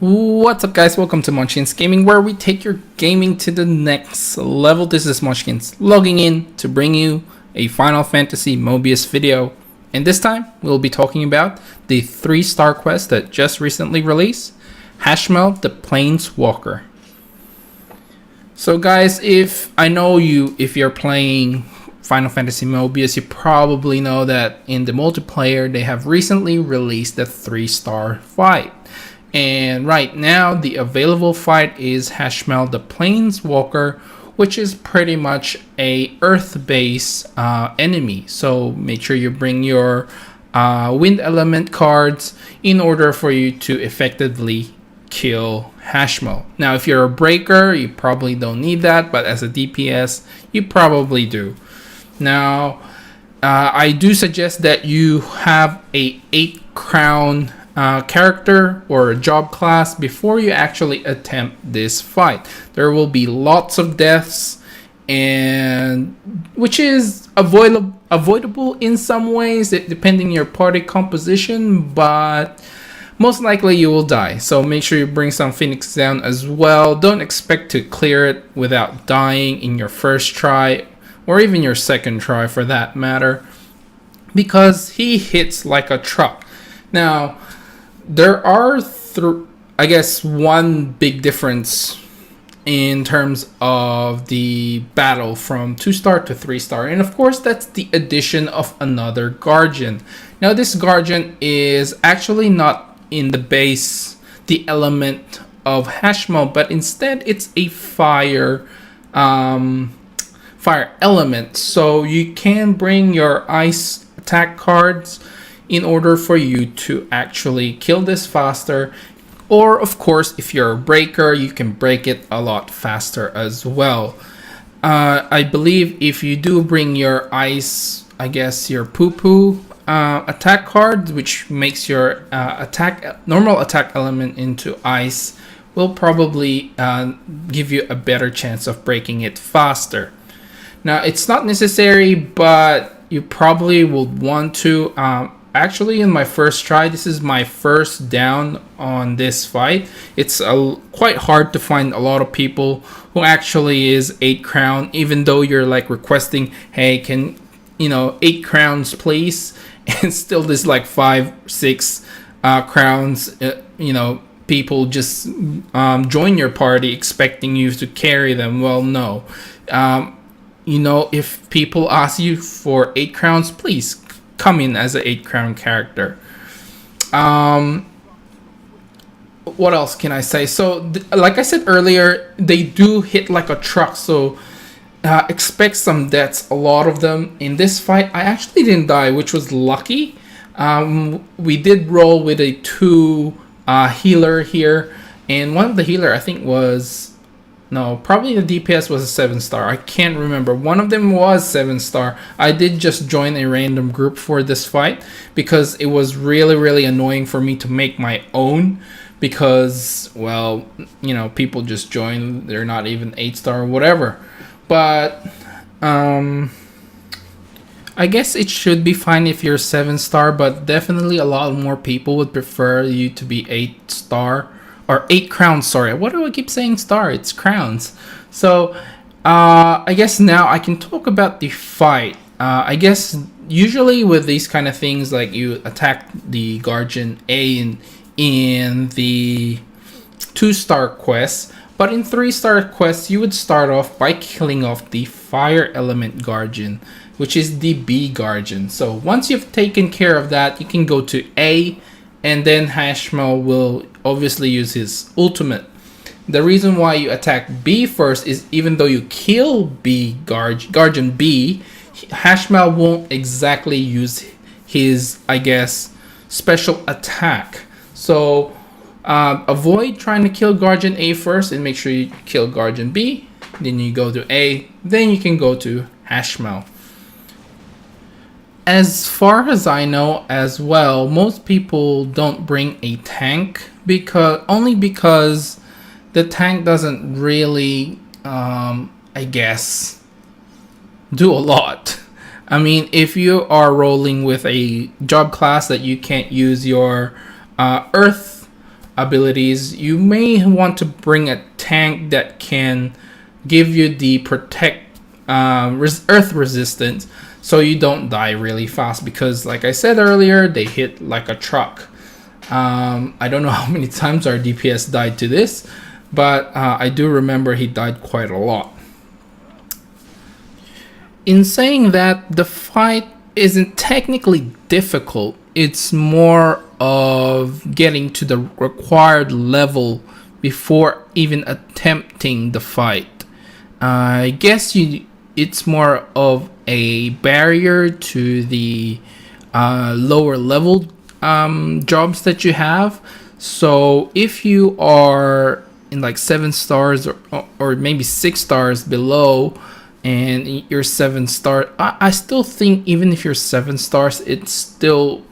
What's up, guys? Welcome to Munchkins Gaming, where we take your gaming to the next level. This is Munchkins logging in to bring you a Final Fantasy Mobius video. And this time, we'll be talking about the 3-star quest that just recently released, HASHMAL, the Planeswalker. So guys, if you're playing Final Fantasy Mobius, you probably know that in the multiplayer, they have recently released the 3-star fight. And right now, the available fight is HASHMAL, the Planeswalker, which is pretty much a Earth-based enemy. So make sure you bring your Wind Element cards in order for you to effectively kill HASHMAL. Now, if you're a Breaker, you probably don't need that, but as a DPS, you probably do. Now, I do suggest that you have a 8-crown character or a job class before you actually attempt this fight. There will be lots of deaths, and which is avoidable in some ways, depending on your party composition, but most likely you will die. So make sure you bring some Phoenix down as well. Don't expect to clear it without dying in your first try, or even your second try for that matter, because he hits like a truck. Now, there are, I guess, one big difference in terms of the battle from 2-star to 3-star. And of course, that's the addition of another Guardian. Now, this Guardian is actually not in the element of HASHMAL, but instead it's a fire element. So you can bring your ice attack cards in order for you to actually kill this faster. Or of course, if you're a Breaker, you can break it a lot faster as well. I believe if you do bring your ice, I guess your poo-poo attack card, which makes your normal attack element into ice, will probably give you a better chance of breaking it faster. Now, it's not necessary, but you probably would want to. Actually, in my first try, this is my first down on this fight. It's quite hard to find a lot of people who actually is 8 crown, even though you're like requesting, hey, can 8 crowns please, and still there's like 5-6 crowns. People just join your party expecting you to carry them. Well, no. If people ask you for 8 crowns, please come in as an 8-crown character. What else can I say? So, like I said earlier, they do hit like a truck. So, expect some deaths, a lot of them. In this fight, I actually didn't die, which was lucky. We did roll with a 2 healer here. And one of the healer, I think probably the DPS was a 7-star. I can't remember. One of them was 7-star. I did just join a random group for this fight because it was really, really annoying for me to make my own because, well, people just join. They're not even 8-star or whatever. But I guess it should be fine if you're 7-star, but definitely a lot more people would prefer you to be 8-star. Or 8 crowns, sorry. What do I keep saying star? It's crowns. So, I guess now I can talk about the fight. I guess usually with these kind of things, like you attack the Guardian A in the 2-star quest. But in 3-star quests, you would start off by killing off the Fire Element Guardian, which is the B Guardian. So once you've taken care of that, you can go to A, and then HASHMAL will obviously use his ultimate. The reason why you attack B first is even though you kill Guardian B, HASHMAL won't exactly use his, I guess, special attack. So avoid trying to kill Guardian A first and make sure you kill Guardian B. Then you go to A, then you can go to HASHMAL. As far as I know as well, most people don't bring a tank because the tank doesn't really, I guess, do a lot. I mean, if you are rolling with a job class that you can't use your earth abilities, you may want to bring a tank that can give you the protect earth resistance, so you don't die really fast, because like I said earlier, they hit like a truck. I don't know how many times our DPS died to this, but I do remember he died quite a lot. In saying that, the fight isn't technically difficult, it's more of getting to the required level before even attempting the fight. I guess it's more of a barrier to the lower level jobs that you have. So if you are in like 7 stars or maybe 6 stars below, and you're 7 star, I still think even if you're 7 stars, it still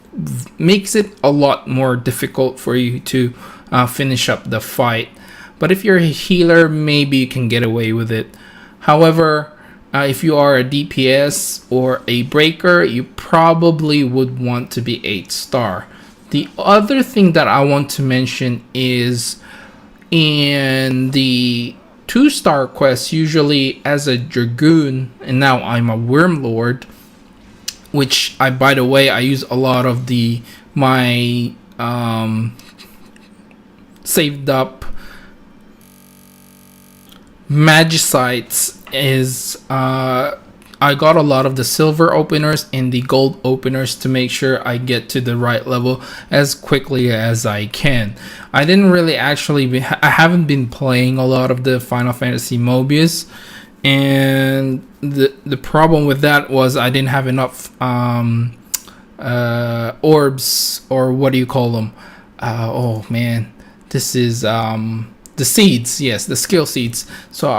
makes it a lot more difficult for you to finish up the fight. But if you're a healer, maybe you can get away with it. However, if you are a DPS or a breaker, you probably would want to be 8 star. The other thing that I want to mention is in the 2-star quests, usually as a Dragoon, and now I'm a Worm Lord, which by the way, I use a lot of my saved up magicites. I got a lot of the silver openers and the gold openers to make sure I get to the right level as quickly as I can. I didn't really I haven't been playing a lot of the Final Fantasy Mobius, and the problem with that was I didn't have enough orbs, or what do you call them? Oh man, this is the seeds. Yes, the skill seeds. So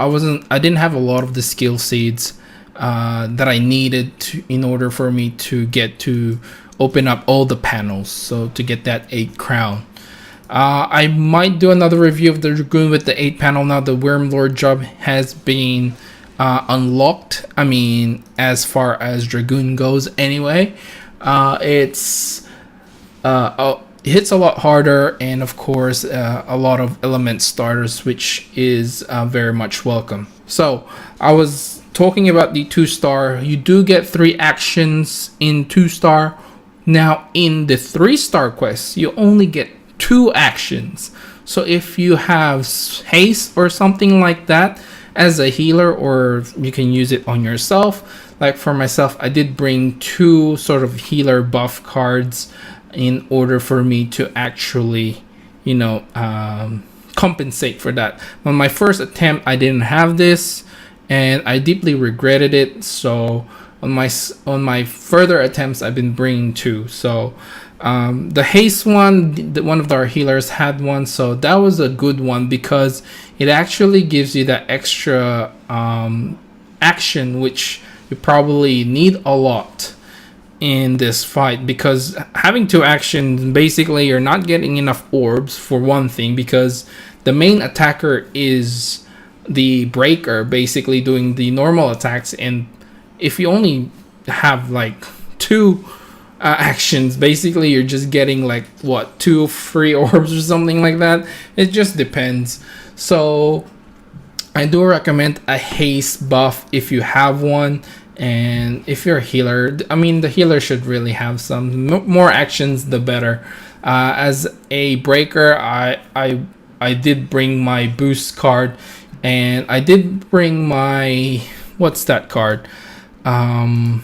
I didn't have a lot of the skill seeds that I needed in order for me to get to open up all the panels, so to get that 8 crown. I might do another review of the Dragoon with the 8 panel now the Worm Lord job has been unlocked. I mean, as far as Dragoon goes anyway. It hits a lot harder, and of course a lot of element starters, which is very much welcome. So I was talking about the 2-star. You do get 3 actions in 2-star. Now in the 3-star quests, you only get 2 actions. So if you have haste or something like that as a healer, or you can use it on yourself. Like for myself, I did bring 2 sort of healer buff cards in order for me to actually, compensate for that. On my first attempt, I didn't have this, and I deeply regretted it. So on my further attempts, I've been bringing 2. So the haste one, one of our healers had one, so that was a good one because it actually gives you that extra action, which you probably need a lot in this fight, because having 2 actions, basically you're not getting enough orbs for one thing, because the main attacker is the breaker, basically doing the normal attacks, and if you only have like 2 actions, basically you're just getting like 2 free orbs or something like that. It just depends. So I do recommend a haste buff if you have one, and if you're a healer, I mean the healer should really have some more actions, the better. As a breaker, I did bring my boost card, and I did bring my, what's that card? The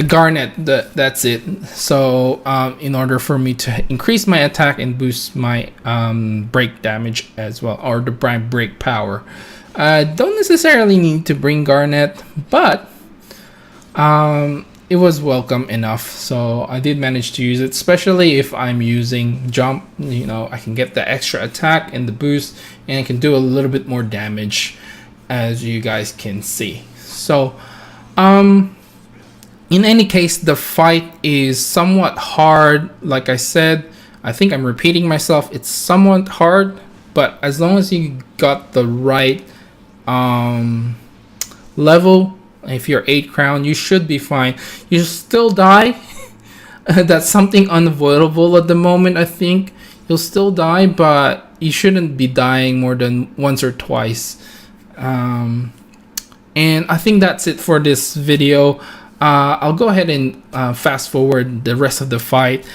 Garnet, that's it. So in order for me to increase my attack and boost my break damage as well, or the break power, don't necessarily need to bring Garnet, but it was welcome enough, so I did manage to use it, especially if I'm using jump. I can get the extra attack and the boost, and I can do a little bit more damage, as you guys can see. So in any case, the fight is somewhat hard. Like I said, I think I'm repeating myself, it's somewhat hard, but as long as you got the right level, if you're 8 crown, you should be fine. You still die That's something unavoidable at the moment. I think you'll still die, but you shouldn't be dying more than once or twice. And I think that's it for this video. I'll go ahead and fast forward the rest of the fight.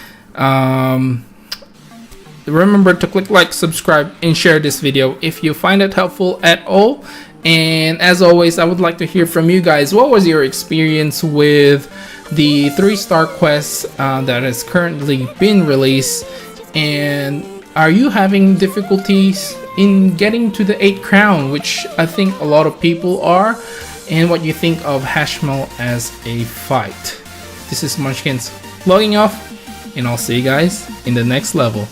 Remember to click like, subscribe, and share this video if you find it helpful at all. And as always, I would like to hear from you guys. What was your experience with the 3-star quest that has currently been released? And are you having difficulties in getting to the 8th crown, which I think a lot of people are? And what you think of HASHMAL as a fight. This is Munchkins logging off, and I'll see you guys in the next level.